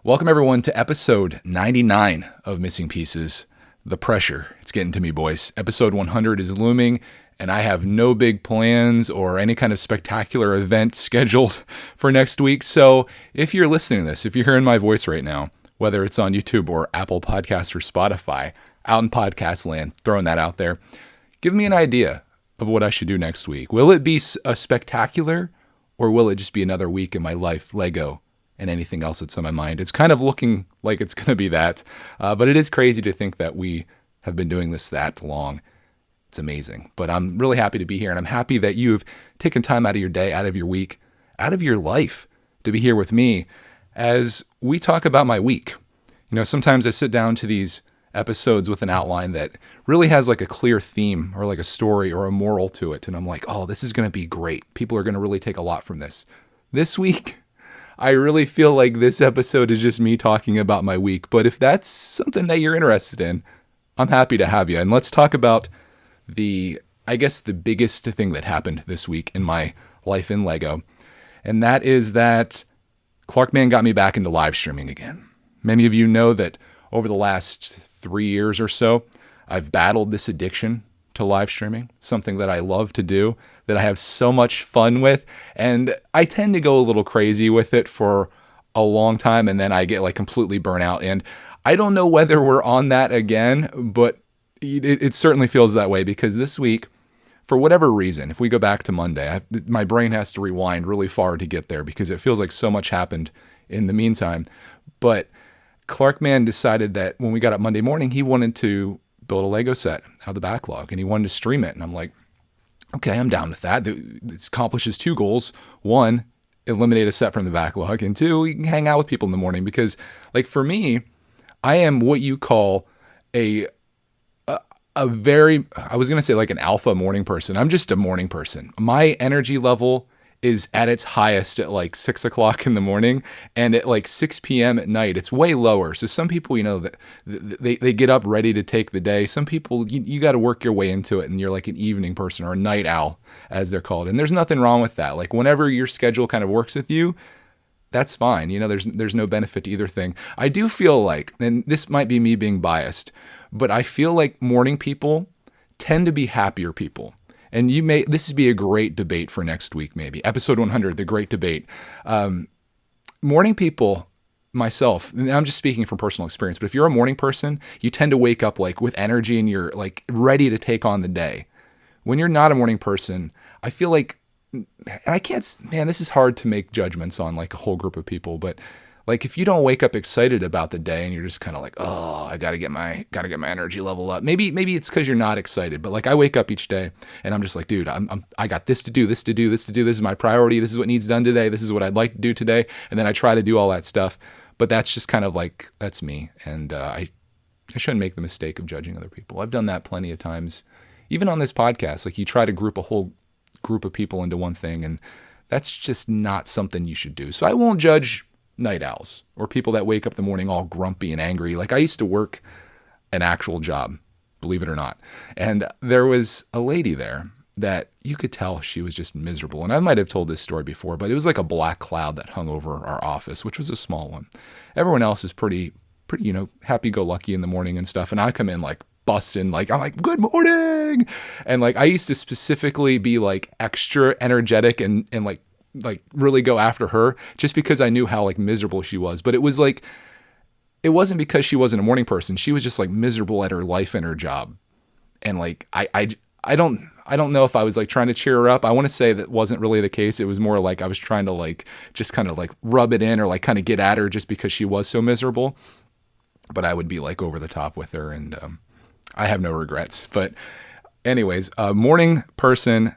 Welcome, everyone, to episode 99 of Missing Pieces. The pressure, it's getting to me, boys. Episode 100 is looming, and I have no big plans or any kind of spectacular event scheduled for next week. So if you're listening to this, if you're hearing my voice right now, whether it's on YouTube or Apple Podcasts or Spotify, out in podcast land, throwing that out there, give me an idea of what I should do next week. Will it be a spectacular, or will it just be another week in my life, Lego, and anything else that's on my mind? It's kind of looking like it's going to be that, but it is crazy to think that we have been doing this that long. It's amazing, but I'm really happy to be here, and I'm happy that you've taken time out of your day, out of your week, out of your life to be here with me as we talk about my week. You know, sometimes I sit down to these episodes with an outline that really has like a clear theme or like a story or a moral to it, and I'm like, oh, this is going to be great. People are going to really take a lot from this. This week, I really feel like this episode is just me talking about my week. But if that's something that you're interested in, I'm happy to have you. And let's talk about the biggest thing that happened this week in my life in Lego. And that is that Clarkman got me back into live streaming again. Many of you know that over the last 3 years or so, I've battled this addiction to live streaming, something that I love to do, that I have so much fun with, and I tend to go a little crazy with it for a long time, and then I get like completely burnt out. And I don't know whether we're on that again, but it certainly feels that way, because this week, for whatever reason, if we go back to Monday, my brain has to rewind really far to get there because it feels like so much happened in the meantime. But Clarkman decided that when we got up Monday morning, he wanted to build a Lego set out of the backlog, and he wanted to stream it. And I'm like, okay, I'm down with that. This accomplishes two goals. One, eliminate a set from the backlog. And two, you can hang out with people in the morning. Because, like, for me, I am what you call a very, I was going to say like an alpha morning person. I'm just a morning person. My energy level is at its highest at like 6 o'clock in the morning, and at like 6 p.m. at night, it's way lower. So some people, you know, that they get up ready to take the day. Some people, you got to work your way into it, and you're like an evening person or a night owl, as they're called. And there's nothing wrong with that. Like, whenever your schedule kind of works with you, that's fine. You know, there's no benefit to either thing. I do feel like, and this might be me being biased, but I feel like morning people tend to be happier people. And this would be a great debate for next week, maybe. Episode 100, the great debate. Morning people, myself, and I'm just speaking from personal experience, but if you're a morning person, you tend to wake up like with energy and you're like ready to take on the day. When you're not a morning person, I feel like, and this is hard to make judgments on like a whole group of people, but like, if you don't wake up excited about the day and you're just kind of like, oh, I gotta get my energy level up. Maybe it's because you're not excited, but like, I wake up each day and I'm just like, dude, I got this to do. This is my priority. This is what needs done today. This is what I'd like to do today. And then I try to do all that stuff. But that's just kind of like, that's me. And I shouldn't make the mistake of judging other people. I've done that plenty of times, even on this podcast. Like, you try to group a whole group of people into one thing, and that's just not something you should do. So I won't judge night owls or people that wake up in the morning all grumpy and angry. Like, I used to work an actual job, believe it or not. And there was a lady there that you could tell she was just miserable. And I might have told this story before, but it was like a black cloud that hung over our office, which was a small one. Everyone else is pretty, you know, happy-go-lucky in the morning and stuff. And I come in like busting, like, I'm like, good morning. And like, I used to specifically be like extra energetic and like really go after her just because I knew how like miserable she was. But it was like, it wasn't because she wasn't a morning person. She was just like miserable at her life and her job. And like, I don't know if I was like trying to cheer her up. I want to say that wasn't really the case. It was more like I was trying to like, just kind of like rub it in or like kind of get at her just because she was so miserable. But I would be like over the top with her, and I have no regrets. But anyways, morning person,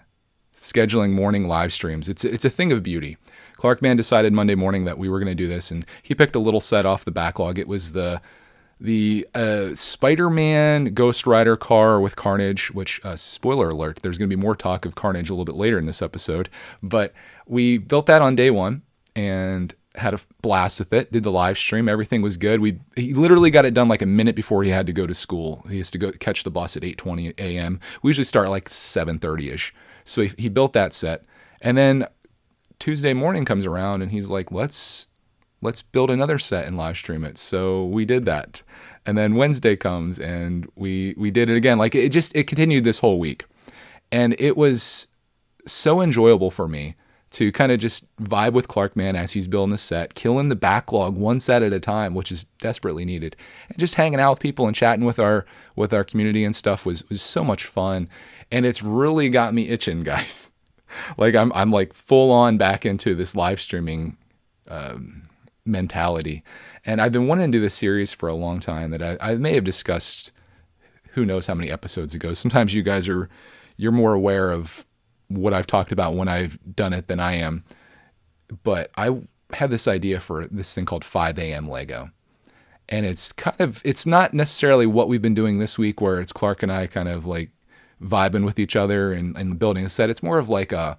scheduling morning live streams. It's a thing of beauty. Clarkman decided Monday morning that we were going to do this, and he picked a little set off the backlog. It was the Spider-Man Ghost Rider car with Carnage, which, spoiler alert, there's going to be more talk of Carnage a little bit later in this episode. But we built that on day one and had a blast with it, did the live stream. Everything was good. He literally got it done like a minute before he had to go to school. He has to go catch the bus at 8:20 a.m. We usually start like 7:30-ish. So he built that set. And then Tuesday morning comes around and he's like, let's let's build another set and live stream it. So we did that. And then Wednesday comes and we did it again. Like it continued this whole week. And it was so enjoyable for me to kind of just vibe with Clark, man, as he's building the set, killing the backlog one set at a time, which is desperately needed. And just hanging out with people and chatting with our community and stuff was so much fun. And it's really got me itching, guys. Like I'm like full on back into this live streaming mentality. And I've been wanting to do this series for a long time that I may have discussed who knows how many episodes ago. Sometimes you guys you're more aware of what I've talked about when I've done it than I am. But I have this idea for this thing called 5 a.m. Lego. And it's not necessarily what we've been doing this week where it's Clark and I kind of like vibing with each other and building a set. It's more of like a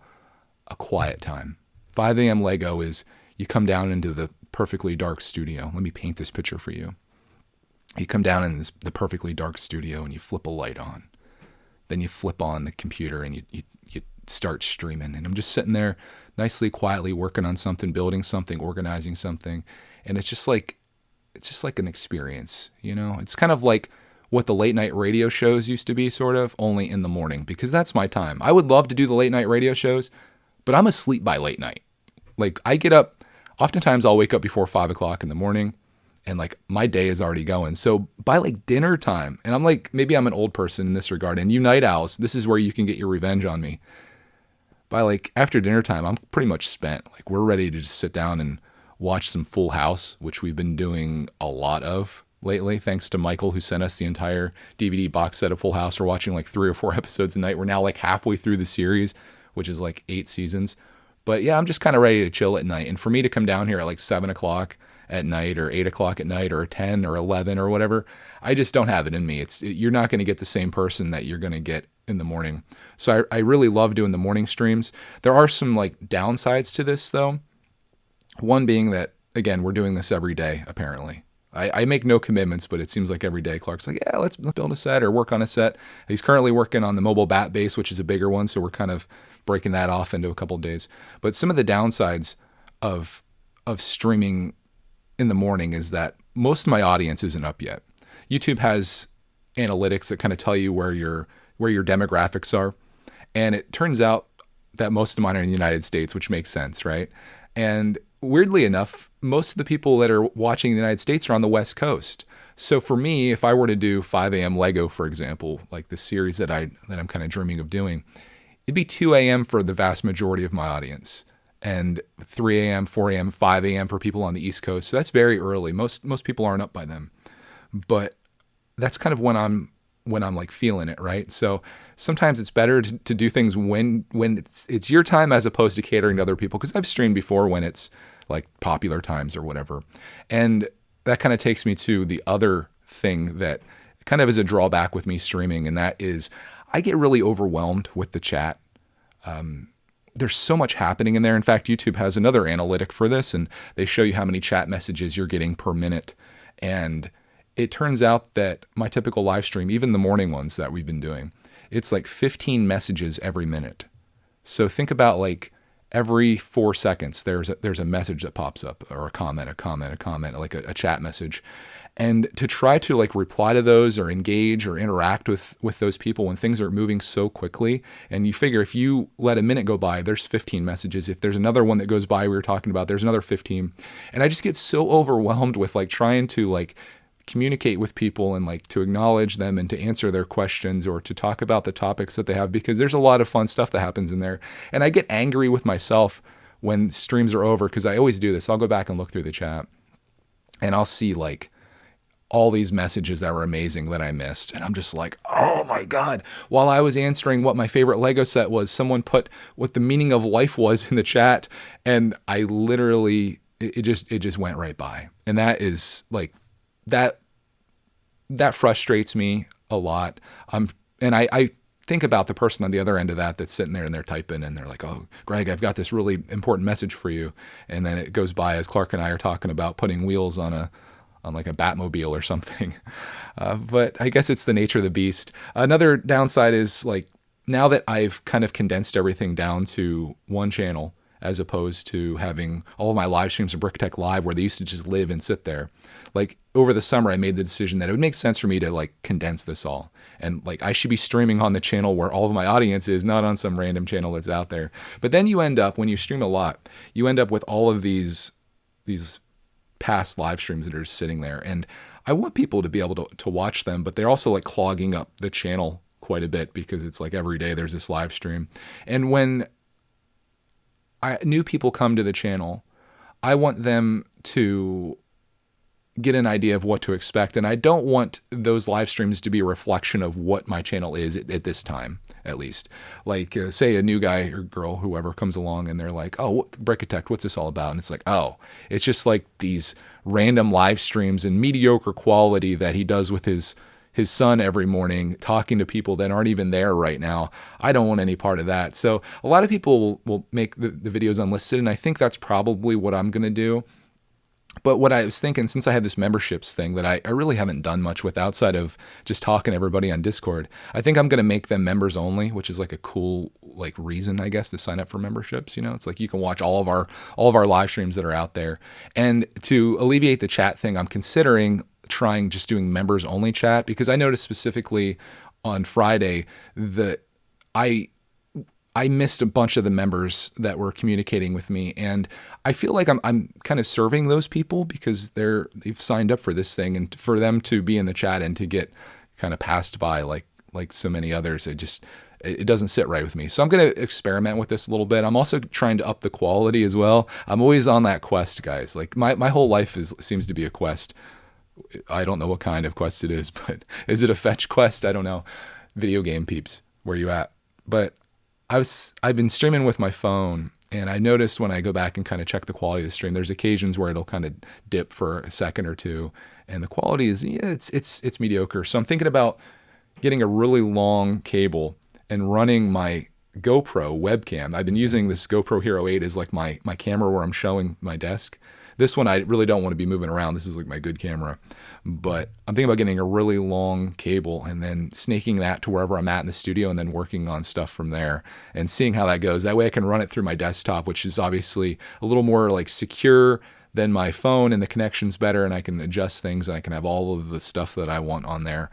quiet time. 5 a.m. Lego is you come down into the perfectly dark studio. Let me paint this picture for you. You come down in the perfectly dark studio and you flip a light on. Then you flip on the computer and you start streaming. And I'm just sitting there nicely, quietly working on something, building something, organizing something. And it's just like an experience, you know? It's kind of like what the late night radio shows used to be, sort of, only in the morning, because that's my time. I would love to do the late night radio shows, but I'm asleep by late night. Like I get up, oftentimes I'll wake up before 5 o'clock in the morning and like my day is already going. So by like dinner time, and I'm like, maybe I'm an old person in this regard, and you night owls, this is where you can get your revenge on me. By like after dinner time, I'm pretty much spent. Like we're ready to just sit down and watch some Full House, which we've been doing a lot of lately, thanks to Michael, who sent us the entire DVD box set of Full House. We're watching like 3 or 4 episodes a night. We're now like halfway through the series, which is like 8 seasons. But yeah, I'm just kind of ready to chill at night. And for me to come down here at like 7 o'clock at night or 8 o'clock at night or 10 or 11 or whatever, I just don't have it in me. You're not going to get the same person that you're going to get in the morning. So I really love doing the morning streams. There are some like downsides to this though. One being that, again, we're doing this every day, apparently. I make no commitments, but it seems like every day Clark's like, yeah, let's build a set or work on a set. He's currently working on the mobile bat base, which is a bigger one. So we're kind of breaking that off into a couple of days. But some of the downsides of streaming in the morning is that most of my audience isn't up yet. YouTube has analytics that kind of tell you where your demographics are. And it turns out that most of mine are in the United States, which makes sense, right? And weirdly enough, most of the people that are watching in the United States are on the West Coast. So for me, if I were to do 5 a.m. Lego, for example, like the series that I'm kind of dreaming of doing, it'd be 2 a.m. for the vast majority of my audience, and 3 a.m., 4 a.m., 5 a.m. for people on the East Coast. So that's very early. Most people aren't up by then, but that's kind of when I'm like feeling it, right? So sometimes it's better to do things when it's your time as opposed to catering to other people. Because I've streamed before when it's like popular times or whatever. And that kind of takes me to the other thing that kind of is a drawback with me streaming. And that is I get really overwhelmed with the chat. There's so much happening in there. In fact, YouTube has another analytic for this, and they show you how many chat messages you're getting per minute. And it turns out that my typical live stream, even the morning ones that we've been doing, it's like 15 messages every minute. So think about like every 4 seconds, there's a message that pops up, or a comment, like a chat message. And to try to like reply to those or engage or interact with those people when things are moving so quickly, and you figure if you let a minute go by, there's 15 messages. If there's another one that goes by we were talking about, there's another 15. And I just get so overwhelmed with like trying to like communicate with people and like to acknowledge them and to answer their questions or to talk about the topics that they have, because there's a lot of fun stuff that happens in there. And I get angry with myself when streams are over, because I always do this. I'll go back and look through the chat and I'll see like all these messages that were amazing that I missed. And I'm just like, oh my God. While I was answering what my favorite Lego set was, someone put what the meaning of life was in the chat. And I literally, it just went right by. And that is like, that frustrates me a lot. And I think about the person on the other end of that's sitting there and they're typing and they're like, oh, Greg, I've got this really important message for you. And then it goes by as Clark and I are talking about putting wheels on like a Batmobile or something. But I guess it's the nature of the beast. Another downside is like, now that I've kind of condensed everything down to one channel, as opposed to having all of my live streams of Brickitect Live where they used to just live and sit there. Like over the summer, I made the decision that it would make sense for me to like condense this all. And like I should be streaming on the channel where all of my audience is, not on some random channel that's out there. But then you end up, when you stream a lot, you end up with all of these past live streams that are just sitting there. And I want people to be able to watch them, but they're also like clogging up the channel quite a bit because it's like every day there's this live stream. And when new people come to the channel, I want them to get an idea of what to expect. And I don't want those live streams to be a reflection of what my channel is at this time, at least. Like, say a new guy or girl, whoever comes along and they're like, oh, Brickitect, what's this all about? And it's like, oh, it's just like these random live streams in mediocre quality that he does with his son every morning, talking to people that aren't even there right now. I don't want any part of that. So a lot of people will make the videos unlisted, and I think that's probably what I'm going to do. But what I was thinking, since I have this memberships thing that I really haven't done much with outside of just talking to everybody on Discord, I think I'm going to make them members only, which is like a cool like reason, I guess, to sign up for memberships. You know, it's like you can watch all of our live streams that are out there. And to alleviate the chat thing, I'm considering trying just doing members only chat, because I noticed specifically on Friday that I missed a bunch of the members that were communicating with me, and I feel like I'm kind of serving those people because they've signed up for this thing, and for them to be in the chat and to get kind of passed by like so many others, it doesn't sit right with me. So I'm going to experiment with this a little bit. I'm also trying to up the quality as well. I'm always on that quest, guys. Like my whole life seems to be a quest. I don't know what kind of quest it is, but is it a fetch quest? I don't know. Video game peeps, where you at? But I've been streaming with my phone, and I noticed when I go back and kind of check the quality of the stream, there's occasions where it'll kind of dip for a second or two, and the quality is it's mediocre. So I'm thinking about getting a really long cable and running my GoPro webcam. I've been using this GoPro Hero 8 as like my camera where I'm showing my desk. This one I really don't want to be moving around. This is like my good camera. But I'm thinking about getting a really long cable and then snaking that to wherever I'm at in the studio and then working on stuff from there and seeing how that goes. That way I can run it through my desktop, which is obviously a little more like secure than my phone, and the connection's better, and I can adjust things, and I can have all of the stuff that I want on there.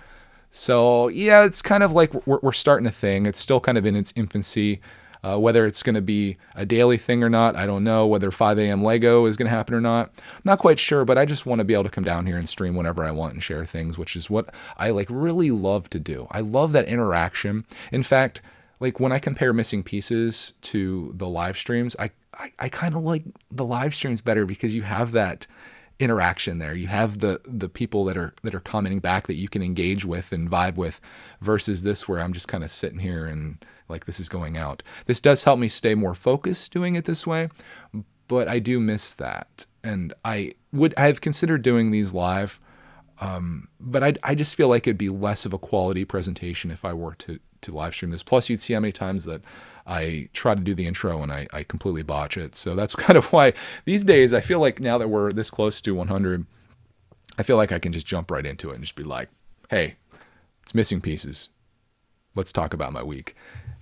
So yeah, it's kind of like we're starting a thing. It's still kind of in its infancy. Whether it's going to be a daily thing or not, I don't know. Whether 5 a.m. Lego is going to happen or not, I'm not quite sure, but I just want to be able to come down here and stream whenever I want and share things, which is what I like really love to do. I love that interaction. In fact, like when I compare Missing Pieces to the live streams, I kind of like the live streams better because you have that interaction there. You have the people that are commenting back that you can engage with and vibe with, versus this where I'm just kind of sitting here and like this is going out. This does help me stay more focused doing it this way, but I do miss that. And I've considered doing these live, but I just feel like it'd be less of a quality presentation if I were to live stream this. Plus you'd see how many times that I try to do the intro and I completely botch it. So that's kind of why these days I feel like now that we're this close to 100, I feel like I can just jump right into it and just be like, hey, it's Missing Pieces. Let's talk about my week,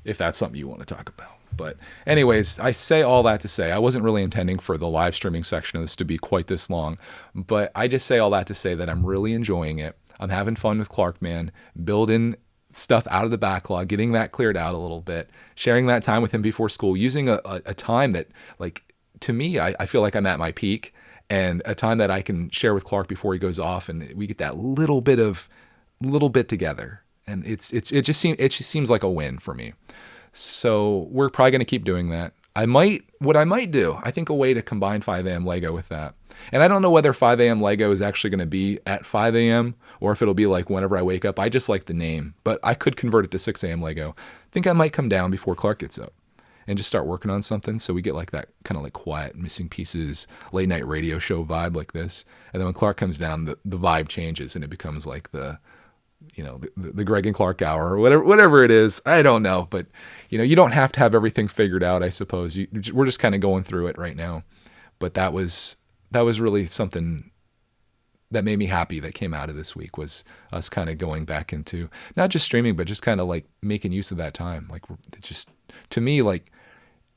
if that's something you want to talk about. But anyways, I say all that to say I wasn't really intending for the live streaming section of this to be quite this long, but I just say all that to say that I'm really enjoying it. I'm having fun with Clark, man, building stuff out of the backlog, getting that cleared out a little bit, sharing that time with him before school, using a time that, like, to me, I feel like I'm at my peak, and a time that I can share with Clark before he goes off, and we get that little bit together. And it just seems like a win for me. So we're probably going to keep doing that. What I might do, I think a way to combine 5 a.m. Lego with that. And I don't know whether 5 a.m. Lego is actually going to be at 5 a.m. or if it'll be like whenever I wake up. I just like the name, but I could convert it to 6 a.m. Lego. I think I might come down before Clark gets up and just start working on something. So we get like that kind of like quiet Missing Pieces late night radio show vibe like this. And then when Clark comes down, the vibe changes and it becomes like the Greg and Clark hour or whatever it is. I don't know, but you don't have to have everything figured out, I suppose. We're just kind of going through it right now. But that was really something that made me happy that came out of this week, was us kind of going back into not just streaming, but just kind of like making use of that time. Like, it's just, to me, like,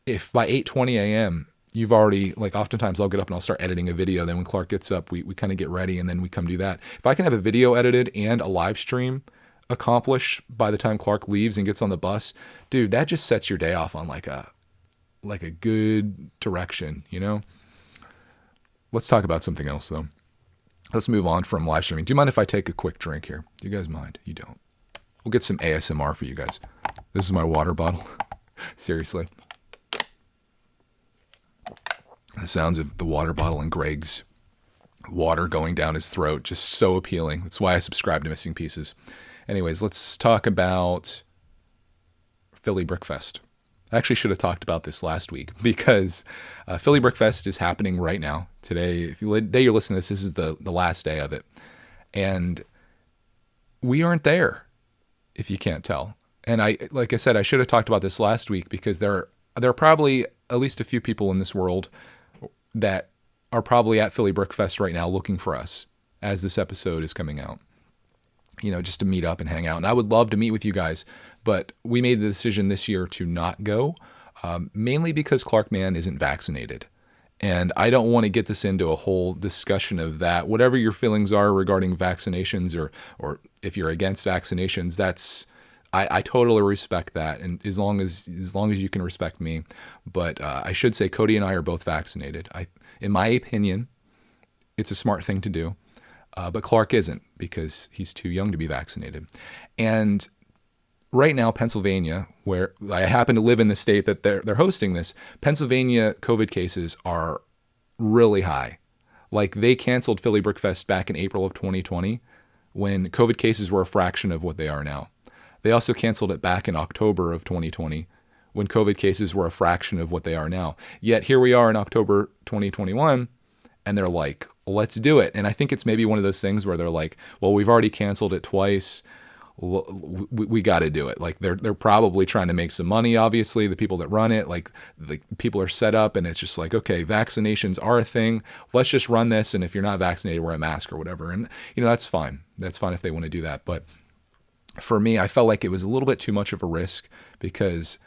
if by 8:20 a.m. you've already, like, oftentimes I'll get up and I'll start editing a video. Then when Clark gets up, we kind of get ready and then we come do that. If I can have a video edited and a live stream accomplished by the time Clark leaves and gets on the bus, dude, that just sets your day off on like a good direction, you know? Let's talk about something else though. Let's move on from live streaming. Do you mind if I take a quick drink here? Do you guys mind? You don't. We'll get some ASMR for you guys. This is my water bottle. Seriously. The sounds of the water bottle and Greg's water going down his throat, just so appealing. That's why I subscribe to Missing Pieces. Anyways, let's talk about Philly Brickfest. I actually should have talked about this last week because Philly Brickfest is happening right now. Today, the day you're listening to this is the last day of it. And we aren't there, if you can't tell. And like I said, I should have talked about this last week because there are probably at least a few people in this world that are probably at Philly Brickfest right now looking for us as this episode is coming out, you know, just to meet up and hang out. And I would love to meet with you guys, but we made the decision this year to not go, mainly because Clark Mann isn't vaccinated. And I don't want to get this into a whole discussion of that. Whatever your feelings are regarding vaccinations or if you're against vaccinations, I totally respect that, and as long as you can respect me. But I should say Cody and I are both vaccinated. In my opinion, it's a smart thing to do, but Clark isn't because he's too young to be vaccinated. And right now, Pennsylvania, where I happen to live in the state that they're hosting this, Pennsylvania COVID cases are really high. Like, they canceled Philly Brickfest back in April of 2020 when COVID cases were a fraction of what they are now. They also canceled it back in October of 2020 when COVID cases were a fraction of what they are now. Yet here we are in October 2021, and they're like, let's do it. And I think it's maybe one of those things where they're like, well, we've already canceled it twice. We got to do it. Like, they're probably trying to make some money, obviously, the people that run it. Like, the people are set up, and it's just like, okay, vaccinations are a thing. Let's just run this, and if you're not vaccinated, wear a mask or whatever. And, you know, that's fine. That's fine if they want to do that. But for me, I felt like it was a little bit too much of a risk because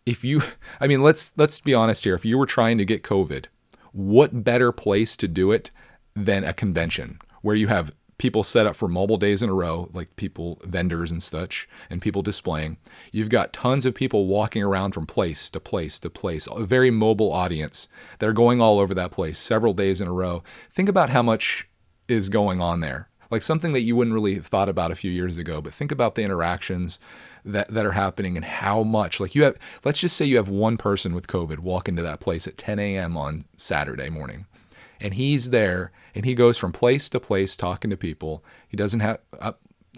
let's be honest here. If you were trying to get COVID, what better place to do it than a convention where you have people set up for multiple days in a row, like people, vendors and such, and people displaying. You've got tons of people walking around from place to place to place, a very mobile audience. They're going all over that place several days in a row. Think about how much is going on there. Like, something that you wouldn't really have thought about a few years ago, but think about the interactions that are happening and how much, like, let's just say you have one person with COVID walk into that place at 10 a.m. on Saturday morning, and he's there and he goes from place to place talking to people. He doesn't have,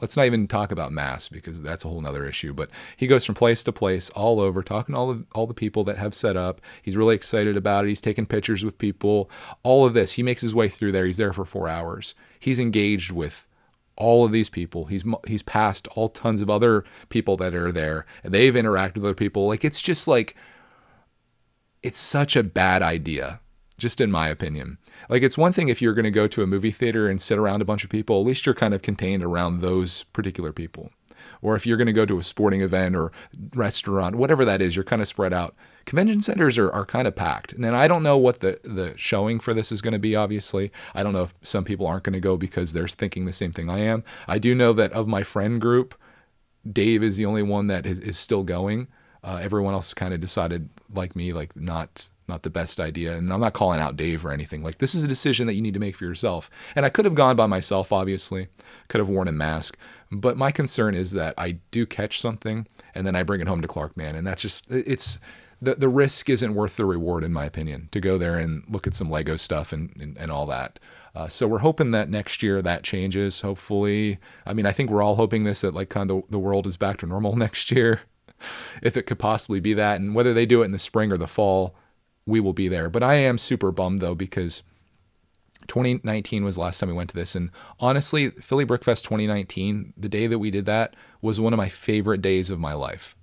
let's not even talk about masks because that's a whole nother issue, but he goes from place to place all over talking to all the people that have set up. He's really excited about it. He's taking pictures with people, all of this. He makes his way through there. He's there for 4 hours. He's engaged with all of these people. He's passed all tons of other people that are there, and they've interacted with other people. Like, it's just like, it's such a bad idea, just in my opinion. Like, it's one thing if you're going to go to a movie theater and sit around a bunch of people, at least you're kind of contained around those particular people. Or if you're going to go to a sporting event or restaurant, whatever that is, you're kind of spread out. Convention centers are kind of packed. And then I don't know what the showing for this is going to be, obviously. I don't know if some people aren't going to go because they're thinking the same thing I am. I do know that of my friend group, Dave is the only one that is still going. Everyone else kind of decided, like me, like not the best idea. And I'm not calling out Dave or anything. Like, this is a decision that you need to make for yourself. And I could have gone by myself, obviously. Could have worn a mask. But my concern is that I do catch something and then I bring it home to Clark Mann. And that's just, it's, the risk isn't worth the reward, in my opinion, to go there and look at some Lego stuff and all that. So we're hoping that next year that changes, hopefully. I mean, I think we're all hoping that like kind of the world is back to normal next year, if it could possibly be that. And whether they do it in the spring or the fall, we will be there. But I am super bummed, though, because 2019 was the last time we went to this. And honestly, Philly Brickfest 2019, the day that we did that, was one of my favorite days of my life.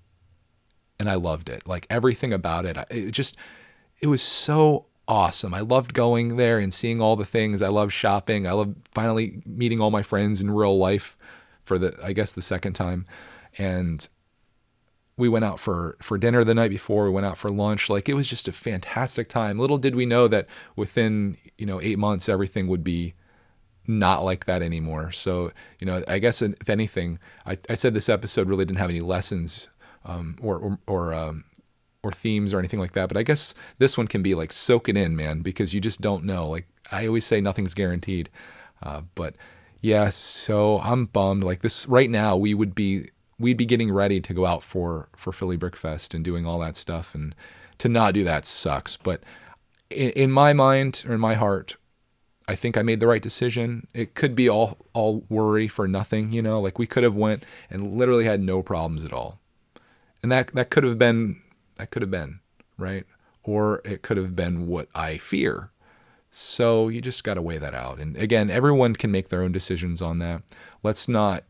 And I loved it. Like, everything about it. It was so awesome. I loved going there and seeing all the things. I loved shopping. I loved finally meeting all my friends in real life for the second time. And we went out for dinner the night before. We went out for lunch. Like, it was just a fantastic time. Little did we know that within, 8 months, everything would be not like that anymore. So, I guess if anything, I said this episode really didn't have any lessons or themes or anything like that. But I guess this one can be like, soak it in, man, because you just don't know. Like I always say, nothing's guaranteed. But yeah, so I'm bummed. Like this right now, we'd be getting ready to go out for Philly Brickfest and doing all that stuff, and to not do that sucks. But in my mind or in my heart, I think I made the right decision. It could be all worry for nothing, like we could have went and literally had no problems at all. And that could have been, right? Or it could have been what I fear. So you just got to weigh that out. And again, everyone can make their own decisions on that. Let's not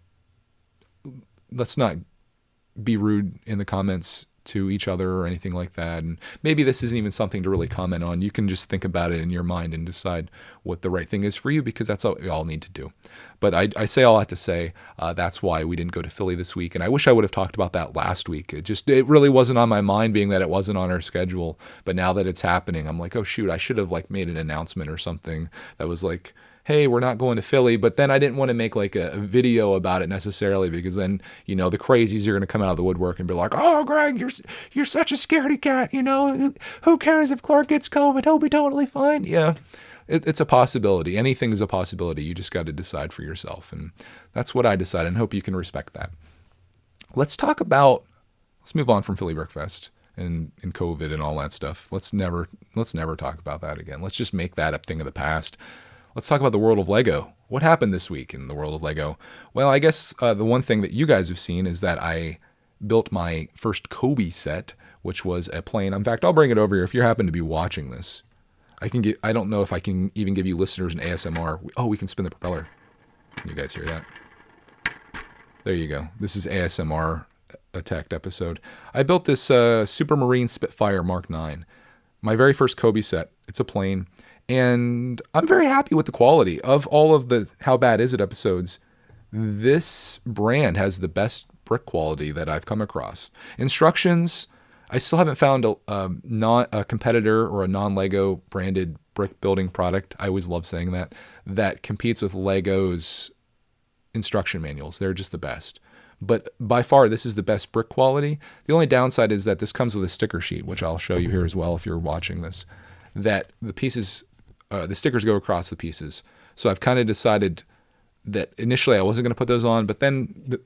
be rude in the comments to each other or anything like that. And maybe this isn't even something to really comment on. You can just think about it in your mind and decide what the right thing is for you, because that's what we all need to do. But I say all that to say, that's why we didn't go to Philly this week. And I wish I would have talked about that last week. It really wasn't on my mind, being that it wasn't on our schedule. But now that it's happening, I'm like, oh shoot, I should have made an announcement or something that was like, hey, we're not going to Philly. But then I didn't want to make a video about it necessarily, because then, the crazies are going to come out of the woodwork and be like, oh, Greg, you're such a scaredy cat. Who cares if Clark gets COVID? He'll be totally fine. Yeah, it's a possibility. Anything is a possibility. You just got to decide for yourself. And that's what I decided, and hope you can respect that. Let's move on from Philly Brickfest and COVID and all that stuff. Let's never talk about that again. Let's just make that a thing of the past. Let's talk about the world of Lego. What happened this week in the world of Lego? Well, I guess the one thing that you guys have seen is that I built my first Cobi set, which was a plane. In fact, I'll bring it over here if you happen to be watching this. I don't know if I can even give you listeners an ASMR. Oh, we can spin the propeller. Can you guys hear that? There you go. This is ASMR attacked episode. I built this Supermarine Spitfire Mark 9. My very first Cobi set. It's a plane. And I'm very happy with the quality of all of the How Bad Is It episodes. This brand has the best brick quality that I've come across. Instructions, I still haven't found a competitor or a non-Lego branded brick building product. I always love saying that competes with Lego's instruction manuals. They're just the best. But by far, this is the best brick quality. The only downside is that this comes with a sticker sheet, which I'll show you here as well if you're watching this, that the pieces, the stickers go across the pieces. So I've kind of decided that initially I wasn't going to put those on, but then the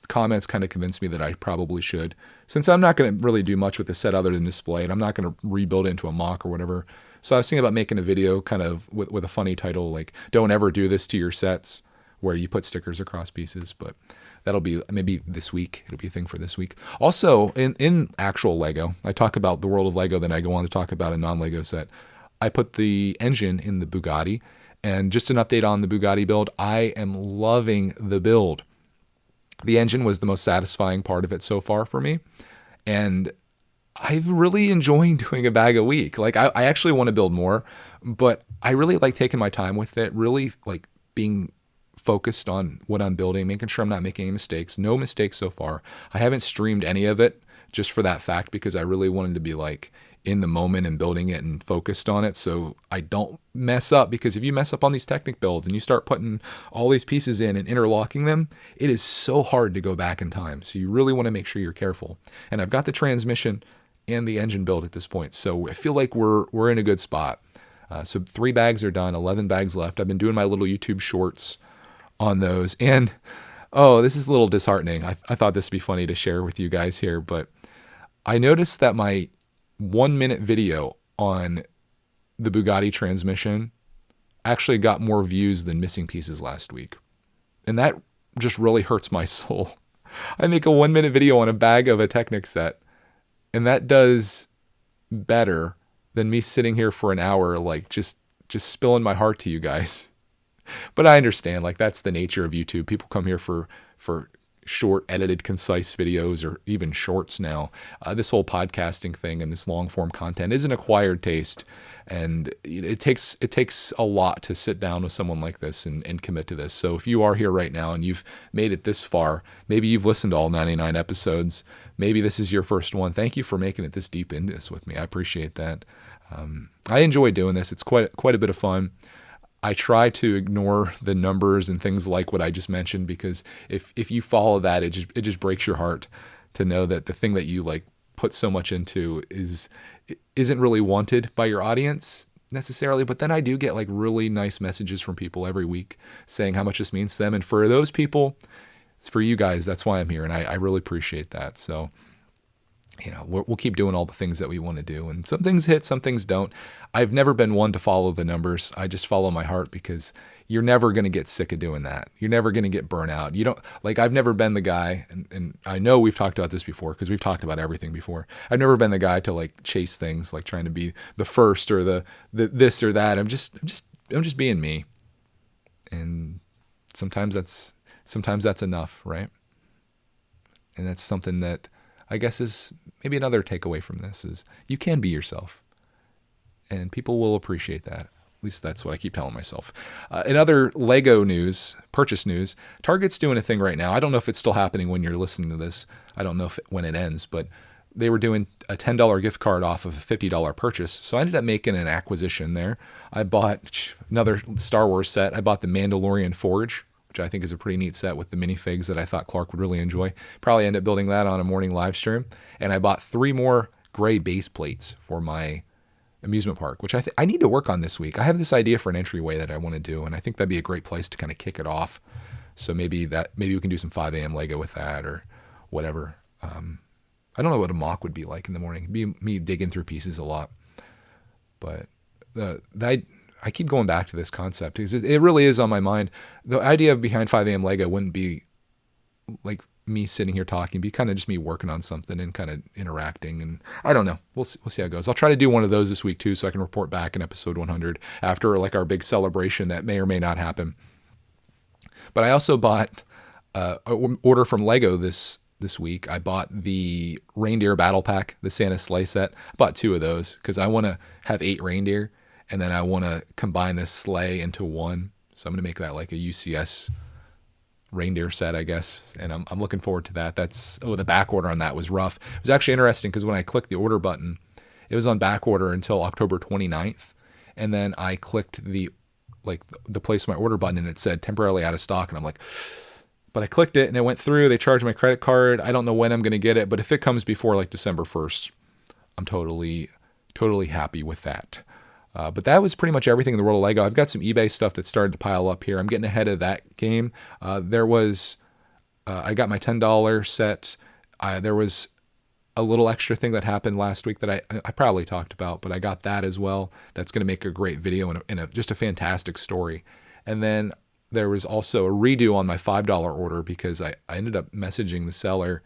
comments kind of convinced me that I probably should. Since I'm not going to really do much with the set other than display, and I'm not going to rebuild it into a mock or whatever. So I was thinking about making a video kind of with a funny title, like, don't ever do this to your sets, where you put stickers across pieces. But that'll be maybe this week. It'll be a thing for this week. Also, in actual Lego, I talk about the world of Lego, then I go on to talk about a non-Lego set. I put the engine in the Bugatti. And just an update on the Bugatti build, I am loving the build. The engine was the most satisfying part of it so far for me. And I'm really enjoying doing a bag a week. Like, I actually want to build more, but I really like taking my time with it, really like being focused on what I'm building, making sure I'm not making any mistakes. No mistakes so far. I haven't streamed any of it just for that fact, because I really wanted to be like in the moment and building it and focused on it, so I don't mess up. Because if you mess up on these Technic builds and you start putting all these pieces in and interlocking them, it is so hard to go back in time. So you really want to make sure you're careful. And I've got the transmission and the engine built at this point, so I feel like we're in a good spot. So 3 bags are done, 11 bags left. I've been doing my little YouTube shorts on those, and oh, this is a little disheartening. I thought this would be funny to share with you guys here, but I noticed that my 1-minute video on the Bugatti transmission actually got more views than Missing Pieces last week. And that just really hurts my soul. I make a 1-minute video on a bag of a Technic set, and that does better than me sitting here for an hour, like just spilling my heart to you guys. But I understand, like, that's the nature of YouTube. People come here for short, edited, concise videos, or even shorts now. This whole podcasting thing and this long form content is an acquired taste, and it takes a lot to sit down with someone like this and commit to this. So if you are here right now and you've made it this far, maybe you've listened to all 99 episodes, maybe this is your first one. Thank you for making it this deep into this with me. I appreciate that. I enjoy doing this. It's quite a bit of fun. I try to ignore the numbers and things like what I just mentioned, because if you follow that, it just breaks your heart to know that the thing that you like put so much into isn't really wanted by your audience necessarily. But then I do get like really nice messages from people every week saying how much this means to them. And for those people, it's for you guys. That's why I'm here. And I really appreciate that. So, we'll keep doing all the things that we want to do. And some things hit, some things don't. I've never been one to follow the numbers. I just follow my heart, because you're never going to get sick of doing that. You're never going to get burnt out. I've never been the guy, and I know we've talked about this before because we've talked about everything before. I've never been the guy to like chase things, like trying to be the first or the this or that. I'm just being me. And sometimes that's enough, right? And that's something that I guess is maybe another takeaway from this is you can be yourself, and people will appreciate that. At least that's what I keep telling myself. In other Lego news, purchase news, Target's doing a thing right now. I don't know if it's still happening when you're listening to this. I don't know when it ends, but they were doing a $10 gift card off of a $50 purchase. So I ended up making an acquisition there. I bought another Star Wars set. I bought the Mandalorian Forge, which I think is a pretty neat set with the minifigs that I thought Clark would really enjoy. Probably end up building that on a morning live stream. And I bought 3 more gray base plates for my amusement park, which I need to work on this week. I have this idea for an entryway that I want to do, and I think that'd be a great place to kind of kick it off. So maybe we can do some 5 a.m. Lego with that or whatever. I don't know what a mock would be like in the morning. It'd be me digging through pieces a lot. But I keep going back to this concept because it really is on my mind. The idea of behind 5 a.m. Lego wouldn't be like me sitting here talking, be kind of just me working on something and kind of interacting. And I don't know. We'll see how it goes. I'll try to do one of those this week too, so I can report back in episode 100 after like our big celebration that may or may not happen. But I also bought an order from Lego this week. I bought the reindeer battle pack, the Santa sleigh set. I bought 2 of those because I want to have 8 reindeer. And then I want to combine this sleigh into one. So I'm going to make that like a UCS reindeer set, I guess. And I'm looking forward to that. The back order on that was rough. It was actually interesting because when I clicked the order button, it was on back order until October 29th. And then I clicked the place my order button and it said temporarily out of stock. And I'm like, but I clicked it and it went through. They charged my credit card. I don't know when I'm going to get it, but if it comes before like December 1st, I'm totally happy with that. But that was pretty much everything in the world of Lego. I've got some eBay stuff that started to pile up here. I'm getting ahead of that game. I got my $10 set. There was a little extra thing that happened last week that I probably talked about, but I got that as well. That's going to make a great video and just a fantastic story. And then there was also a redo on my $5 order because I ended up messaging the seller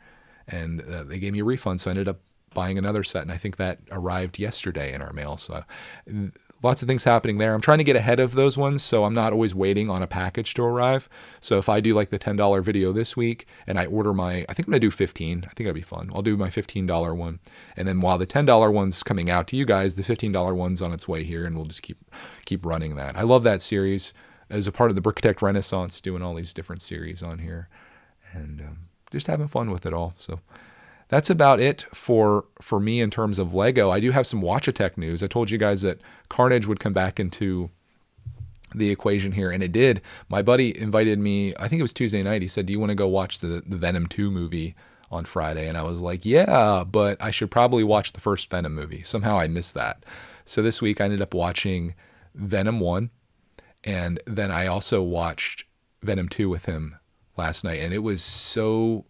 and they gave me a refund. So I ended up buying another set, and I think that arrived yesterday in our mail. So lots of things happening there. I'm trying to get ahead of those ones, so I'm not always waiting on a package to arrive. So if I do like the $10 video this week and I order I think I'm going to do 15. I think that'd be fun. I'll do my $15 one. And then while the $10 one's coming out to you guys, the $15 one's on its way here, and we'll just keep running that. I love that series as a part of the Brickitect Renaissance, doing all these different series on here and just having fun with it all. So that's about it for me in terms of Lego. I do have some Watch-A-Tech news. I told you guys that Carnage would come back into the equation here, and it did. My buddy invited me, I think it was Tuesday night. He said, do you want to go watch the Venom 2 movie on Friday? And I was like, yeah, but I should probably watch the first Venom movie. Somehow I missed that. So this week I ended up watching Venom 1, and then I also watched Venom 2 with him last night, and it was so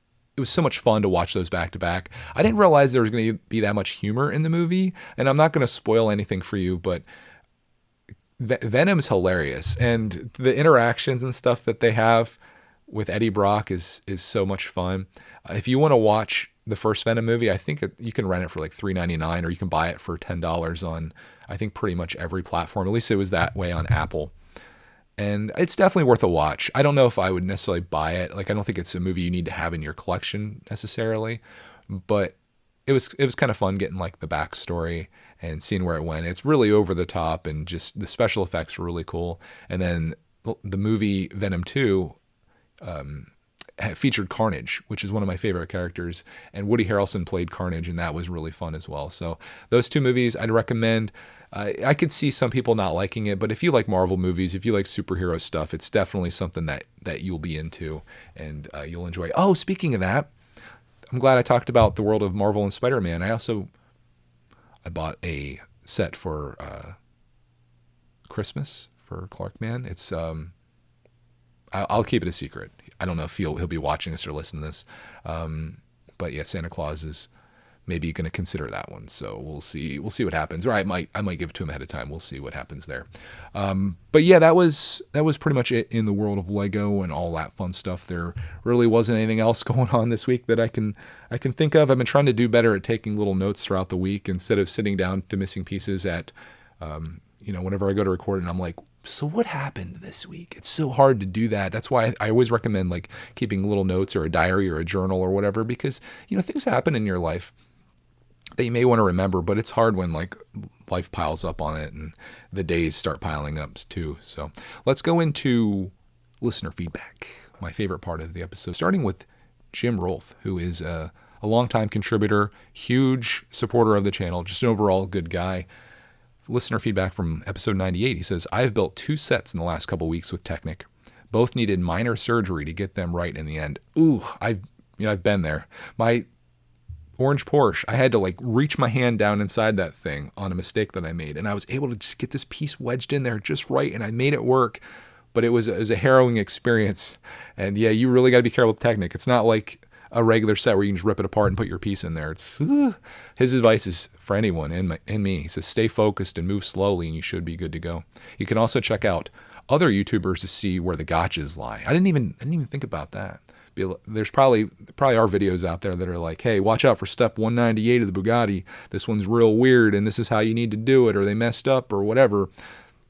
much fun to watch those back to back. I didn't realize there was going to be that much humor in the movie, and I'm not going to spoil anything for you, but Venom's hilarious, and the interactions and stuff that they have with Eddie Brock is so much fun. If you want to watch the first Venom movie, I think you can rent it for like $3.99, or you can buy it for $10 on, I think, pretty much every platform. At least it was that way on Apple. And it's definitely worth a watch. I don't know if I would necessarily buy it. Like, I don't think it's a movie you need to have in your collection necessarily, but it was kind of fun getting like the backstory and seeing where it went. It's really over the top, and just the special effects were really cool. And then the movie Venom 2 featured Carnage, which is one of my favorite characters, and Woody Harrelson played Carnage, and that was really fun as well. So those two movies I'd recommend. I could see some people not liking it, but if you like Marvel movies, if you like superhero stuff, it's definitely something that you'll be into and you'll enjoy. Oh, speaking of that, I'm glad I talked about the world of Marvel and Spider-Man. I bought a set for Christmas for Clark Man. It's I'll keep it a secret. I don't know if he'll be watching this or listening to this, but yeah, Santa Claus is maybe going to consider that one. So we'll see what happens. Or I might give it to him ahead of time. We'll see what happens there. But yeah, that was pretty much it in the world of Lego and all that fun stuff. There really wasn't anything else going on this week that I can think of. I've been trying to do better at taking little notes throughout the week instead of sitting down to missing pieces at, whenever I go to record and I'm like, so what happened this week? It's so hard to do that. That's why I always recommend like keeping little notes or a diary or a journal or whatever, because, things happen in your life that you may want to remember, but it's hard when like life piles up on it and the days start piling up too. So let's go into listener feedback, my favorite part of the episode, starting with Jim Rolfe, who is a longtime contributor, huge supporter of the channel, just an overall good guy. Listener feedback from episode 98. He says, I've built 2 sets in the last couple weeks with Technic. Both needed minor surgery to get them right in the end. Ooh, I've been there. My orange Porsche, I had to like reach my hand down inside that thing on a mistake that I made, and I was able to just get this piece wedged in there just right, and I made it work. But it was a harrowing experience. And yeah, you really got to be careful with Technic. It's not like a regular set where you can just rip it apart and put your piece in there. His advice is for anyone, and me. He says, stay focused and move slowly, and you should be good to go. You can also check out other YouTubers to see where the gotchas lie. I didn't even think about that. There's probably are videos out there that are like, hey, watch out for step 198 of the Bugatti. This one's real weird, and this is how you need to do it, or they messed up, or whatever.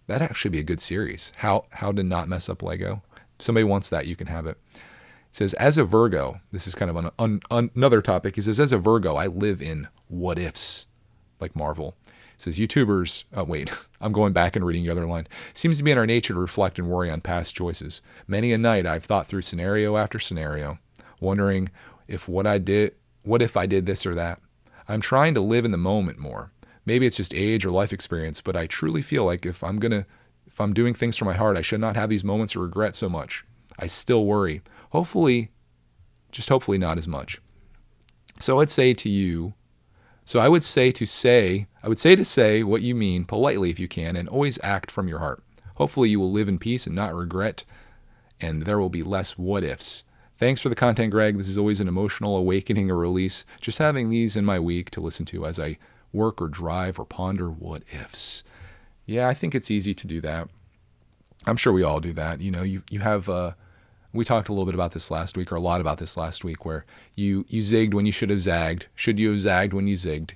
That'd actually be a good series. How to not mess up Lego. If somebody wants that, you can have it. He says, as a Virgo, this is kind of another topic. He says, as a Virgo, I live in what ifs, like Marvel. He says, YouTubers, I'm going back and reading the other line. Seems to be in our nature to reflect and worry on past choices. Many a night I've thought through scenario after scenario, wondering what if I did this or that. I'm trying to live in the moment more. Maybe it's just age or life experience, but I truly feel like if I'm doing things from my heart, I should not have these moments of regret so much. I still worry. Hopefully not as much. So I would say to say what you mean politely if you can, and always act from your heart. Hopefully you will live in peace and not regret, and there will be less what ifs. Thanks for the content, Greg. This is always an emotional awakening or release. Just having these in my week to listen to as I work or drive or ponder what ifs. Yeah, I think it's easy to do that. I'm sure we all do that. You have we talked a little bit about this last week, or a lot about this last week, where you zigged when you should have zagged. Should you have zagged when you zigged?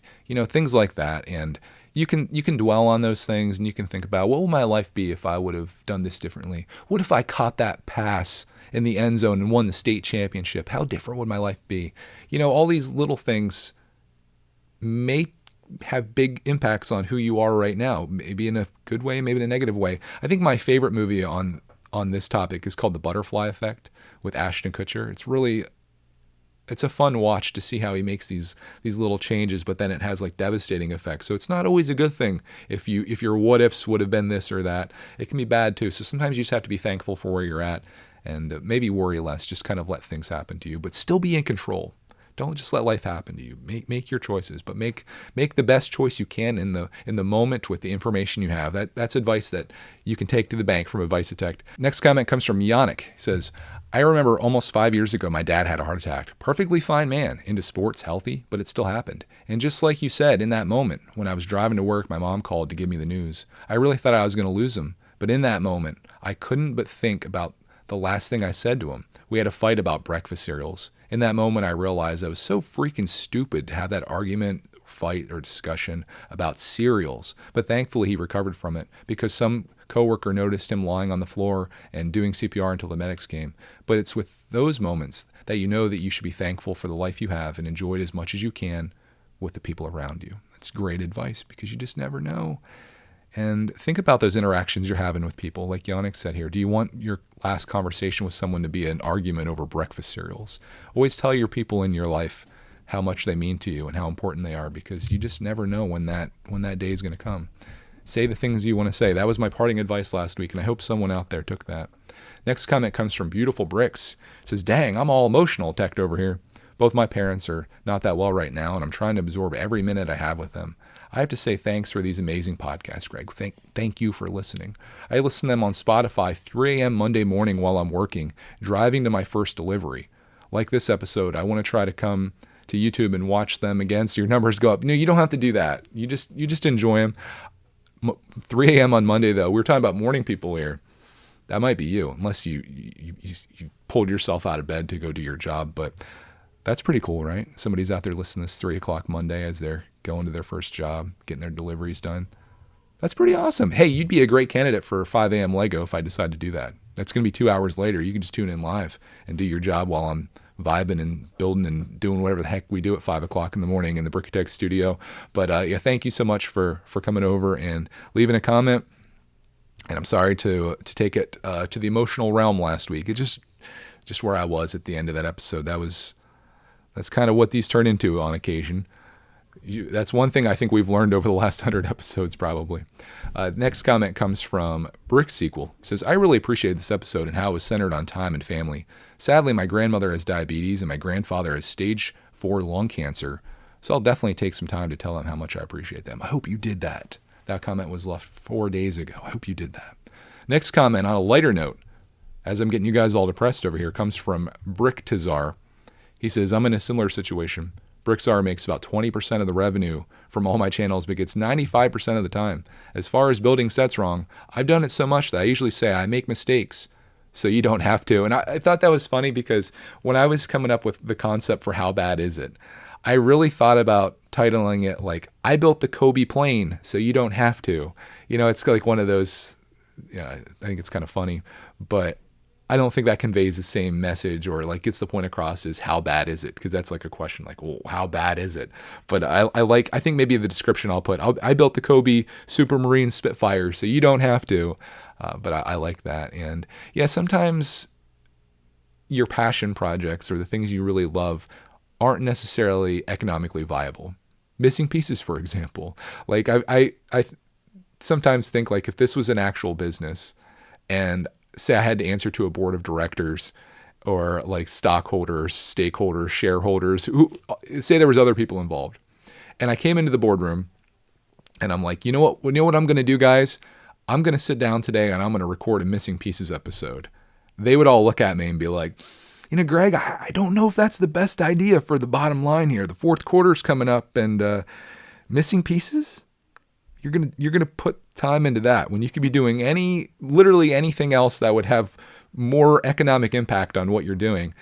Things like that. And you can dwell on those things, and you can think about, what will my life be if I would have done this differently? What if I caught that pass in the end zone and won the state championship? How different would my life be? All these little things may have big impacts on who you are right now, maybe in a good way, maybe in a negative way. I think my favorite movie on this topic is called The Butterfly Effect with Ashton Kutcher. It's a fun watch to see how he makes these little changes, but then it has like devastating effects. So it's not always a good thing if your what ifs would have been this or that. It can be bad too. So sometimes you just have to be thankful for where you're at and maybe worry less, just kind of let things happen to you, but still be in control. Don't just let life happen to you. Make your choices, but make the best choice you can in the moment with the information you have. That's advice that you can take to the bank from Vicitect. Next comment comes from Yannick. He says, I remember almost 5 years ago, my dad had a heart attack. Perfectly fine man, into sports, healthy, but it still happened. And just like you said, in that moment, when I was driving to work, my mom called to give me the news. I really thought I was going to lose him. But in that moment, I couldn't but think about the last thing I said to him. We had a fight about breakfast cereals. In that moment, I realized I was so freaking stupid to have that argument, fight, or discussion about cereals. But thankfully, he recovered from it because some coworker noticed him lying on the floor and doing CPR until the medics came. But it's with those moments that you know that you should be thankful for the life you have and enjoy it as much as you can with the people around you. That's great advice because you just never know. And think about those interactions you're having with people. Like Yannick said here, do you want your last conversation with someone to be an argument over breakfast cereals? Always tell your people in your life how much they mean to you and how important they are, because you just never know when that day is going to come. Say the things you want to say. That was my parting advice last week, and I hope someone out there took that. Next comment comes from Beautiful Bricks. It says, dang, I'm all emotional, Tech over here. Both my parents are not that well right now, and I'm trying to absorb every minute I have with them. I have to say thanks for these amazing podcasts, Greg. Thank you for listening. I listen to them on Spotify 3 a.m. Monday morning while I'm working, driving to my first delivery. Like this episode, I want to try to come to YouTube and watch them again so your numbers go up. No, you don't have to do that. You just enjoy them. 3 a.m. on Monday, though, we were talking about morning people here. That might be you, unless you pulled yourself out of bed to go do your job. But that's pretty cool, right? Somebody's out there listening to this 3 o'clock Monday as they're going to their first job, getting their deliveries done. That's pretty awesome. Hey, you'd be a great candidate for 5 a.m. Lego if I decide to do that. That's going to be 2 hours later. You can just tune in live and do your job while I'm vibing and building and doing whatever the heck we do at 5 o'clock in the morning in the brickitect studio. But yeah, thank you so much for coming over and leaving a comment. And I'm sorry to take it to the emotional realm last week. It just where I was at the end of that episode. That's kind of what these turn into on occasion. That's one thing I think we've learned over the last 100 episodes, probably. Next comment comes from Bricksequel. It says, I really appreciate this episode and how it was centered on time and family. Sadly, my grandmother has diabetes and my grandfather has stage 4 lung cancer, so I'll definitely take some time to tell them how much I appreciate them. I hope you did that. That comment was left 4 days ago. I hope you did that. Next comment, on a lighter note, as I'm getting you guys all depressed over here, comes from Bricktazar. He says, I'm in a similar situation. Brickzar makes about 20% of the revenue from all my channels, but gets 95% of the time. As far as building sets wrong, I've done it so much that I usually say I make mistakes, so you don't have to. And I thought that was funny because when I was coming up with the concept for How Bad Is It, I really thought about titling it like, I built the Cobi plane, so you don't have to. You know, it's like one of those, I think it's kind of funny, but I don't think that conveys the same message or like gets the point across as how bad is it? Because that's like a question like, well, how bad is it? But I think maybe the description I'll put, I built the Cobi Supermarine Spitfire, so you don't have to. But I like that. And yeah, sometimes your passion projects or the things you really love aren't necessarily economically viable. Missing Pieces, for example. Like I sometimes think like if this was an actual business and say I had to answer to a board of directors or like stockholders, stakeholders, shareholders, who say there was other people involved. And I came into the boardroom and I'm like, you know what I'm going to do, guys? I'm going to sit down today and I'm going to record a Missing Pieces episode. They would all look at me and be like, Greg, I don't know if that's the best idea for the bottom line here. The fourth quarter's coming up and Missing Pieces? You're gonna put time into that when you could be doing literally anything else that would have more economic impact on what you're doing.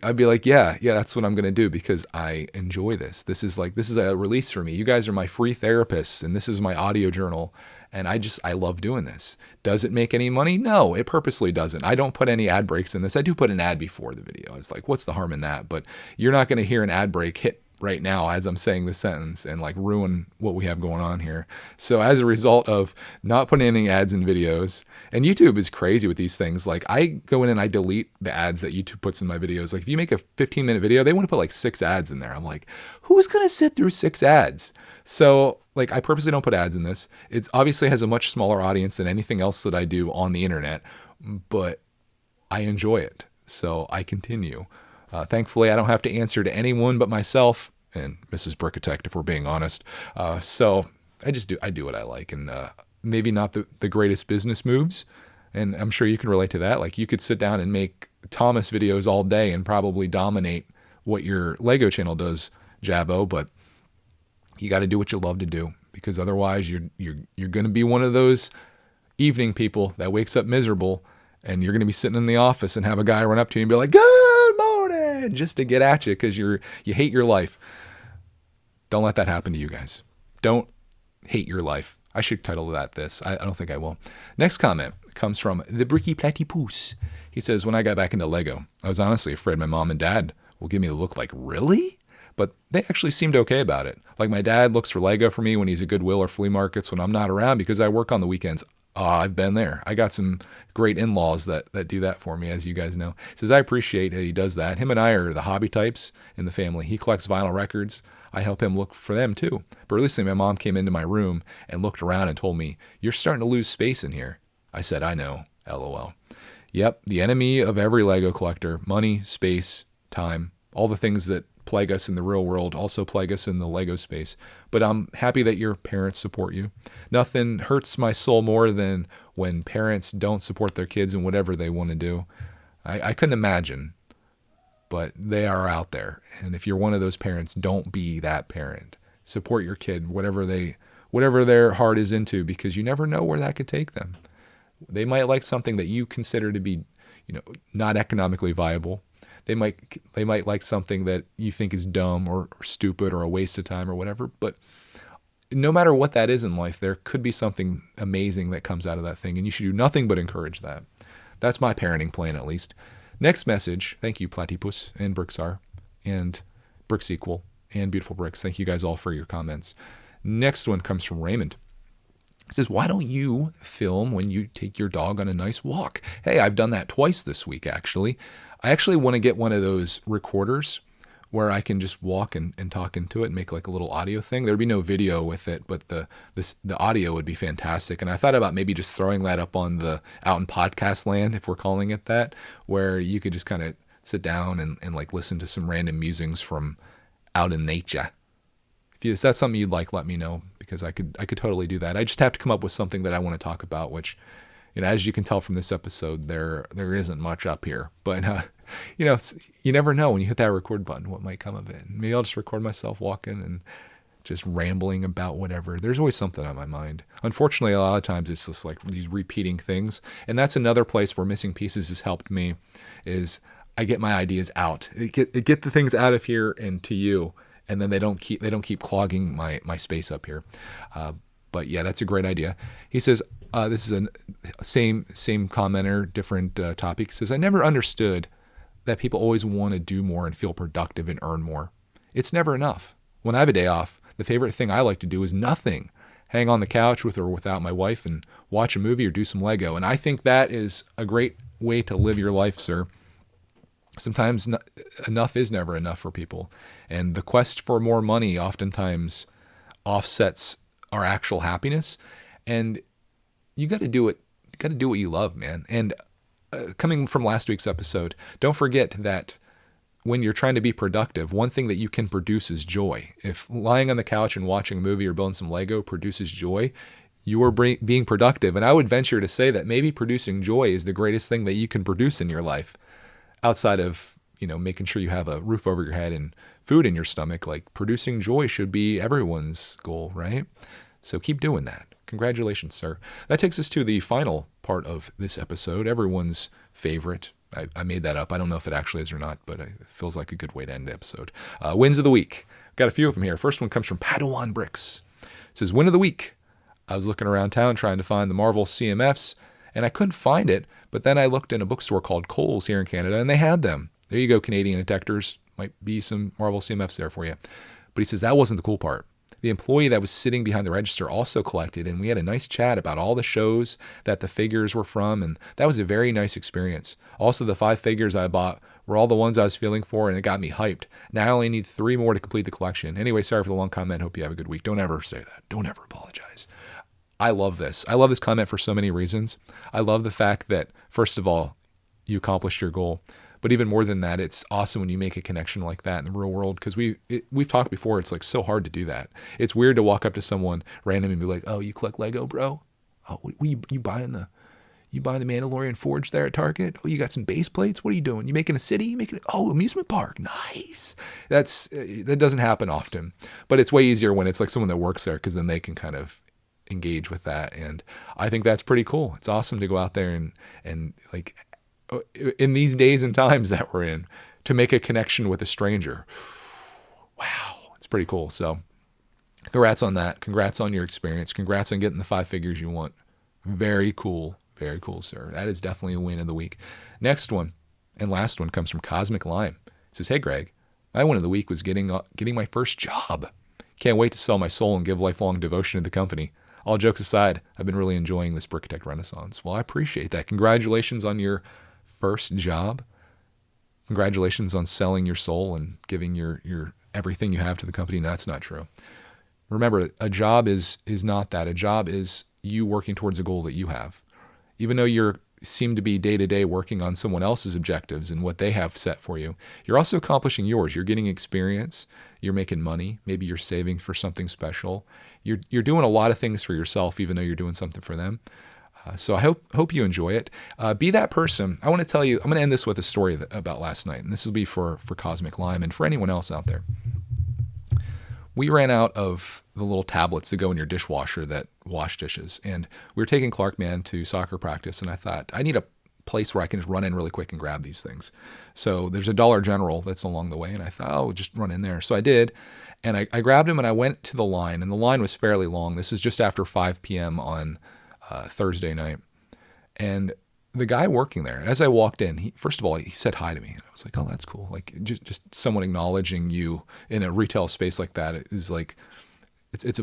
I'd be like, yeah, that's what I'm gonna do because I enjoy this. This is a release for me. You guys are my free therapists, and this is my audio journal, and I love doing this. Does it make any money? No, it purposely doesn't. I don't put any ad breaks in this. I do put an ad before the video. It's like, what's the harm in that? But you're not gonna hear an ad break hit right now as I'm saying this sentence and like ruin what we have going on here. So as a result of not putting any ads in videos, and YouTube is crazy with these things. Like I go in and I delete the ads that YouTube puts in my videos. Like if you make a 15-minute video, they want to put like 6 ads in there. I'm like, who's going to sit through 6 ads? So like I purposely don't put ads in this. It obviously has a much smaller audience than anything else that I do on the internet, but I enjoy it. So I continue. Thankfully, I don't have to answer to anyone but myself and Mrs. Brickitect, if we're being honest. So I do what I like, and maybe not the greatest business moves. And I'm sure you can relate to that. Like you could sit down and make Thomas videos all day and probably dominate what your Lego channel does, Jabbo. But you got to do what you love to do, because otherwise you're going to be one of those evening people that wakes up miserable, and you're going to be sitting in the office and have a guy run up to you and be like, "Good morning," just to get at you because you hate your life. Don't let that happen to you guys. Don't hate your life. I should title that this. I don't think I will. Next comment comes from the Bricky Platypus. He says, when I got back into Lego, I was honestly afraid my mom and dad will give me the look like, really? But they actually seemed okay about it. Like my dad looks for Lego for me when he's at Goodwill or flea markets when I'm not around because I work on the weekends. I've been there. I got some great in-laws that do that for me, as you guys know. He says, I appreciate that he does that. Him and I are the hobby types in the family. He collects vinyl records. I help him look for them too. But recently my mom came into my room and looked around and told me, you're starting to lose space in here. I said, I know, LOL. Yep, the enemy of every Lego collector, money, space, time, all the things that plague us in the real world also plague us in the Lego space. But I'm happy that your parents support you. Nothing hurts my soul more than when parents don't support their kids in whatever they want to do. I couldn't imagine, but they are out there. And if you're one of those parents, don't be that parent. Support your kid, whatever their heart is into, because you never know where that could take them. They might like something that you consider to be, not economically viable. They might like something that you think is dumb or stupid or a waste of time or whatever. But no matter what that is in life, there could be something amazing that comes out of that thing. And you should do nothing but encourage that. That's my parenting plan, at least. Next message. Thank you, Platypus and Brixar and Bricksequel and Beautiful Bricks. Thank you guys all for your comments. Next one comes from Raymond. It says, why don't you film when you take your dog on a nice walk? Hey, I've done that twice this week, actually. I actually want to get one of those recorders where I can just walk and talk into it and make like a little audio thing. There'd be no video with it, but the audio would be fantastic. And I thought about maybe just throwing that up on the out in podcast land, if we're calling it that, where you could just kind of sit down and like listen to some random musings from out in nature. If that's something you'd like, let me know, because I could totally do that. I just have to come up with something that I want to talk about, which, as you can tell from this episode, there isn't much up here. But you never know when you hit that record button what might come of it. Maybe I'll just record myself walking and just rambling about whatever. There's always something on my mind. Unfortunately, a lot of times it's just like these repeating things, and that's another place where Missing Pieces has helped me. Is I get my ideas out, get the things out of here and to you. And then they don't keep clogging my space up here. But yeah, that's a great idea. He says, this is a same commenter, different topic. He says, I never understood that people always want to do more and feel productive and earn more. It's never enough. When I have a day off, the favorite thing I like to do is nothing. Hang on the couch with or without my wife and watch a movie or do some Lego. And I think that is a great way to live your life, sir. Sometimes enough is never enough for people. And the quest for more money oftentimes offsets our actual happiness. And you got to do it. You got to do what you love, man. And coming from last week's episode, don't forget that when you're trying to be productive, one thing that you can produce is joy. If lying on the couch and watching a movie or building some Lego produces joy, you are being productive. And I would venture to say that maybe producing joy is the greatest thing that you can produce in your life. Outside of, making sure you have a roof over your head and food in your stomach, like producing joy should be everyone's goal, right? So keep doing that. Congratulations, sir. That takes us to the final part of this episode, everyone's favorite. I made that up. I don't know if it actually is or not, but it feels like a good way to end the episode. Wins of the week. Got a few of them here. First one comes from Padawan Bricks. It says, win of the week. I was looking around town trying to find the Marvel CMFs, and I couldn't find it, but then I looked in a bookstore called Kohl's here in Canada, and they had them. There you go, Canadian detectors. Might be some Marvel CMFs there for you. But he says that wasn't the cool part. The employee that was sitting behind the register also collected, and we had a nice chat about all the shows that the figures were from, and that was a very nice experience. Also, the 5 figures I bought were all the ones I was feeling for, and it got me hyped. Now I only need 3 more to complete the collection. Anyway, sorry for the long comment. Hope you have a good week. Don't ever say that. Don't ever apologize. I love this. I love this comment for so many reasons. I love the fact that, first of all, you accomplished your goal. But even more than that, it's awesome when you make a connection like that in the real world, because we've talked before. It's like so hard to do that. It's weird to walk up to someone random and be like, "Oh, you collect Lego, bro? Oh, what you buying the Mandalorian Forge there at Target? Oh, you got some base plates? What are you doing? You making a city? You making amusement park? Nice." That doesn't happen often, but it's way easier when it's like someone that works there, because then they can kind of engage with that, and I think that's pretty cool. It's awesome to go out there and like, in these days and times that we're in, to make a connection with a stranger. Wow, it's pretty cool. So Congrats on that. Congrats on your experience. Congrats on getting the 5 figures you want. Very cool. Very cool, sir. That is definitely a win of the week. Next one and last one comes from Cosmic Lime. It says, hey, Greg, my win of the week was getting my first job. Can't wait to sell my soul and give lifelong devotion to the company. All jokes aside, I've been really enjoying this Brickitect Renaissance. Well, I appreciate that. Congratulations on your first job. Congratulations on selling your soul and giving your everything you have to the company. No, that's not true. Remember, a job is not that. A job is you working towards a goal that you have. Even though you seem to be day-to-day working on someone else's objectives and what they have set for you, you're also accomplishing yours. You're getting experience. You're making money. Maybe you're saving for something special. You're doing a lot of things for yourself, even though you're doing something for them. So I hope you enjoy it. Be that person. I want to tell you, I'm going to end this with a story about last night, and this will be for Cosmic Lime and for anyone else out there. We ran out of the little tablets that go in your dishwasher that wash dishes, and we were taking Clark Man to soccer practice, and I thought, I need a place where I can just run in really quick and grab these things. So there's a Dollar General that's along the way, and I thought, oh, just run in there. So I did, and I grabbed him, and I went to the line, and the line was fairly long. This was just after 5 p.m. on Thursday night, and the guy working there, as I walked in, first of all, he said hi to me. And I was like, oh, that's cool. Like just someone acknowledging you in a retail space like that is like, it's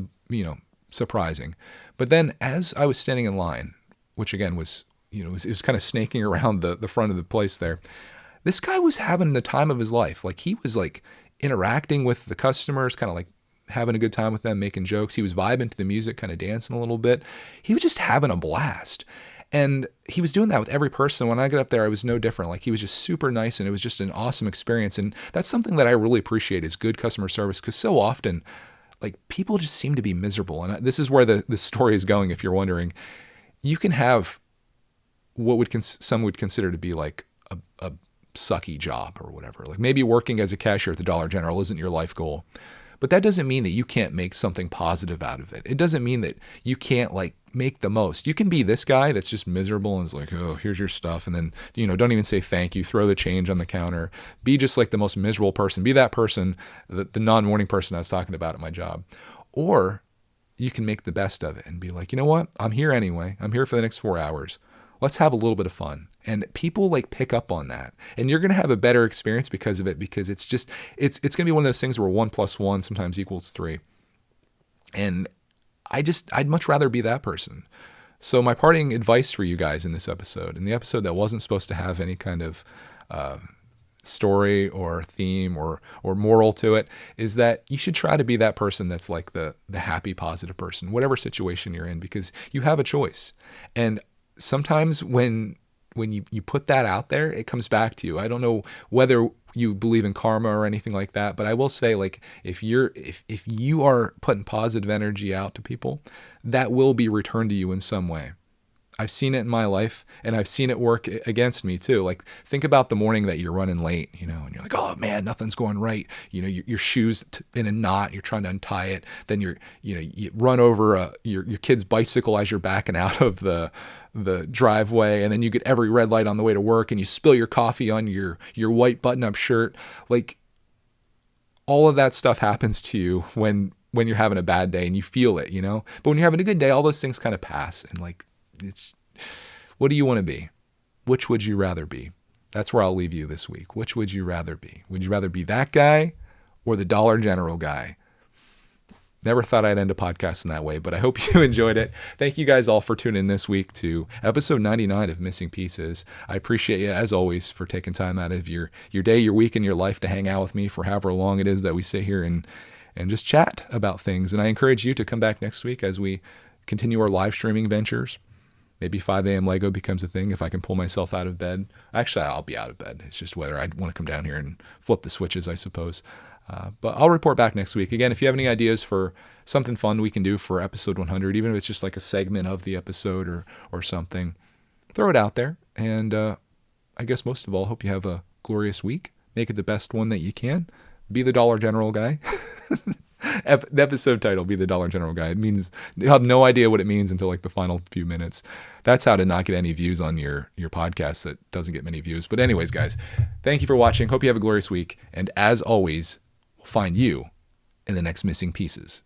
surprising. But then as I was standing in line, which again was, it was kind of snaking around the front of the place there, this guy was having the time of his life. Like he was like interacting with the customers, kind of like having a good time with them, making jokes. He was vibing to the music, kind of dancing a little bit. He was just having a blast. And he was doing that with every person. When I got up there, I was no different. Like he was just super nice, and it was just an awesome experience. And that's something that I really appreciate is good customer service, because so often, like people just seem to be miserable. And this is where the story is going. If you're wondering, you can have what some would consider to be like a sucky job or whatever. Like maybe working as a cashier at the Dollar General isn't your life goal. But that doesn't mean that you can't make something positive out of it. It doesn't mean that you can't like make the most. You can be this guy that's just miserable and is like, oh, here's your stuff. And then, don't even say thank you. Throw the change on the counter. Be just like the most miserable person. Be that person, the non-morning person I was talking about at my job. Or you can make the best of it and be like, you know what? I'm here anyway. I'm here for the next 4 hours. Let's have a little bit of fun. And people like pick up on that, and you're going to have a better experience because of it, because it's going to be one of those things where 1 + 1 sometimes equals 3. And I'd much rather be that person. So my parting advice for you guys in this episode, in the episode that wasn't supposed to have any kind of story or theme or moral to it, is that you should try to be that person that's like the happy, positive person, whatever situation you're in, because you have a choice. And sometimes when you put that out there, it comes back to you. I don't know whether you believe in karma or anything like that, but I will say, like, if you are putting positive energy out to people, that will be returned to you in some way. I've seen it in my life, and I've seen it work against me too. Like, think about the morning that you're running late, and you're like, oh man, nothing's going right. Your shoes in a knot, you're trying to untie it. Then you run over your kid's bicycle as you're backing out of the driveway, and then you get every red light on the way to work, and you spill your coffee on your white button-up shirt. Like, all of that stuff happens to you when you're having a bad day, and you feel it, But when you're having a good day, all those things kind of pass, and like, what do you want to be? Which would you rather be? That's where I'll leave you this week. Which would you rather be? Would you rather be that guy or the Dollar General guy? Never thought I'd end a podcast in that way, but I hope you enjoyed it. Thank you guys all for tuning in this week to episode 99 of Missing Pieces. I appreciate you, as always, for taking time out of your day, your week, and your life to hang out with me for however long it is that we sit here and just chat about things. And I encourage you to come back next week as we continue our live streaming ventures. Maybe 5 a.m. Lego becomes a thing if I can pull myself out of bed. Actually, I'll be out of bed. It's just whether I'd want to come down here and flip the switches, I suppose. But I'll report back next week. Again, if you have any ideas for something fun we can do for episode 100, even if it's just like a segment of the episode or something, throw it out there. And I guess most of all, hope you have a glorious week. Make it the best one that you can. Be the Dollar General guy. The episode title, Be the Dollar General Guy. It means, you have no idea what it means until like the final few minutes. That's how to not get any views on your podcast that doesn't get many views. But anyways, guys, thank you for watching. Hope you have a glorious week. And as always, we'll find you in the next Missing Pieces.